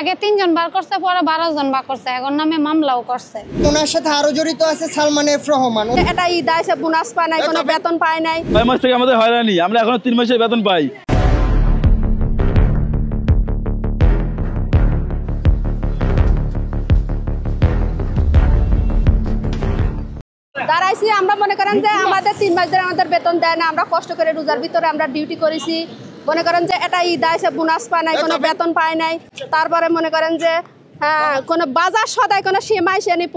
আগে 3 জন বার করছে, পরে 12 জন বার করছে, এখন নামে মামলাও করছে। ওনার সাথে আরো জড়িত আছে সালমান এফ রহমান। এটা ঈদ আইছে, বোনাস পায় নাই, কোনো বেতন পায় নাই। 6 মাস থেকে আমাদের হয়রানি, আমরা এখনো 3 মাসের বেতন পাই। দাঁড়াইছি, আমরা মনে করেন যে আমাদের 3 মাস ধরে আমাদের বেতন দেয় না। আমরা কষ্ট করে রোজার ভিতরে আমরা ডিউটি করেছি। মনে করেন যে এটা ঈদ আইছে, বোনাস পায় নাই, কোনো বেতন পায় নাই। তারপরে মনে করেন যে কোনো বাজার সদাই, কোনো সেমাই সেনি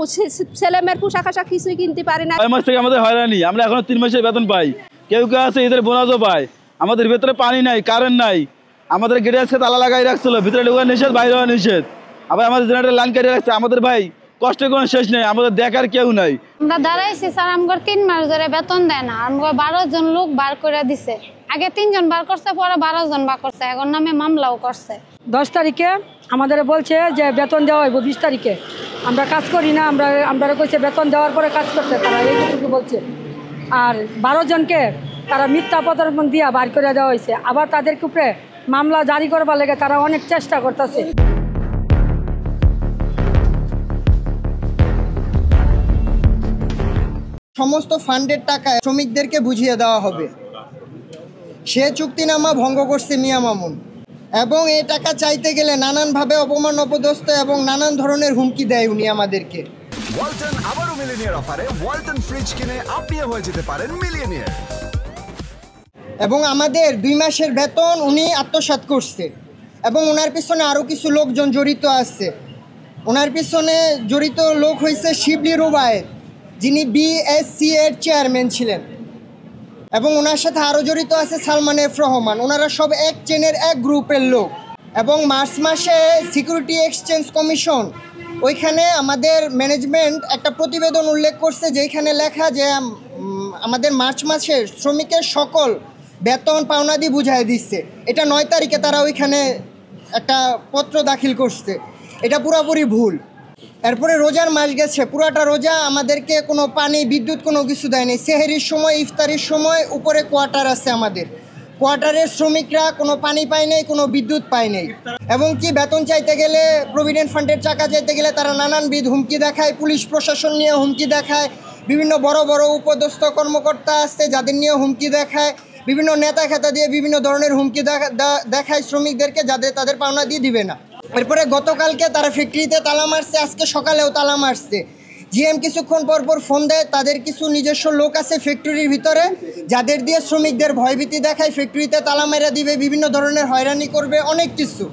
ছেলে মেয়ের পোশাক আশাক কিছুই কিনতে পারি না। 6 মাস থেকে আমাদের হয়রানি, আমরা এখনো 3 মাসের বেতন পাই। কেউ কেউ আছে ঈদের বোনাসও পায়। আমাদের ভিতরে পানি নাই, কারেন্ট নাই। আমাদের গেটে আজকে তালা লাগাই রাখছিল, ভিতরে ঢোকা নিষেধ, বাইরে হওয়া নিষেধ। আবার আমাদের জেনারেটর লাইন কাটিয়ে রাখছে। আমাদের ভাই কষ্টের কোনো শেষ নেই, আমাদের দেখার কেউ নাই। আমরা দাঁড়াইছি স্যার, আমগর 3 মাস ধরে বেতন দেয় না। আমগর 12 জন লোক বার করে দিছে। আগে 3 জন বার করছে, পরে 12 জন বার করছে, এখন নামে মামলাও করছে। 10 তারিখে আমাদের বলছে যে বেতন দেওয়া হইব 20 তারিখে। আমরা কাজ করি না, আমরা কইছে বেতন দেওয়ার পরে কাজ করতে, তারা এইটুকু বলছে। আর 12 জনকে তারা মিথ্যা প্রত্যর্পণ দিয়া বার করে দেওয়া হয়েছে। আবার তাদের উপরে মামলা জারি করবার লেগে তারা অনেক চেষ্টা করতেছে। সমস্ত ফান্ডের টাকা শ্রমিকদেরকে বুঝিয়ে দেওয়া হবে। সে চুক্তিনামা ভঙ্গ করছে মিয়া মামুন, এবং এই টাকা চাইতে গেলে নানানভাবে অপমান অপদস্থ এবং নানান ধরনের হুমকি দেয় উনি আমাদেরকে। ওয়ালটন আবারও মিলিয়নিয়ার অফারে ওয়ালটন ফ্রিজ কিনে আপনিও হয়ে যেতে পারেন মিলিয়নিয়ার। এবং আমাদের 2 মাসের বেতন উনি আত্মসাৎ করছে, এবং ওনার পিছনে আরও কিছু লোকজন জড়িত আছে। ওনার পিছনে জড়িত লোক হয়েছে শিবলি রুবায়েত, যিনি বিএসসি এর চেয়ারম্যান ছিলেন, এবং ওনার সাথে আরও জড়িত আছে সালমান এফ রহমান। ওনারা সব এক চেনের এক গ্রুপের লোক। এবং মার্চ মাসে সিকিউরিটি এক্সচেঞ্জ কমিশন, ওইখানে আমাদের ম্যানেজমেন্ট একটা প্রতিবেদন উল্লেখ করছে, যেখানে লেখা যে আমাদের মার্চ মাসে শ্রমিকের সকল বেতন পাওনাদি বুঝাই দিচ্ছে। এটা 9 তারিখে তারা ওইখানে একটা পত্র দাখিল করছে। এটা পুরোপুরি ভুল। এরপরে রোজার মাস গেছে, পুরাটা রোজা আমাদেরকে কোনো পানি বিদ্যুৎ কোনো কিছু দেয়নি। সেহরির সময়, ইফতারির সময় উপরে কোয়ার্টার আছে আমাদের, কোয়ার্টারের শ্রমিকরা কোনো পানি পায় নাই, কোনো বিদ্যুৎ পায় নাই। এবং কি বেতন চাইতে গেলে, প্রভিডেন্ট ফান্ডের টাকা চাইতে গেলে তারা নানানবিধ হুমকি দেখায়। পুলিশ প্রশাসন নিয়ে হুমকি দেখায়, বিভিন্ন বড় বড় উপদস্থ কর্মকর্তা আছে যাদের নিয়ে হুমকি দেখায়, বিভিন্ন নেতা খেতা দিয়ে বিভিন্ন ধরনের হুমকি দেখায় শ্রমিকদেরকে, যাদের তাদের পাওনা দিয়ে দিবে না। এরপরে গতকালকে তারা ফ্যাক্টরিতে তালা মারছে, আজকে সকালেও তালা মারছে। জিএম কিছুক্ষণ পর ফোন দেয়, তাদের কিছু নিজস্ব লোক আছে ফ্যাক্টরির ভিতরে, যাদের দিয়ে শ্রমিকদের ভয়ভীতি দেখায়, ফ্যাক্টরিতে তালা মেরে দিবে, বিভিন্ন ধরনের হয়রানি করবে, অনেক কিছু।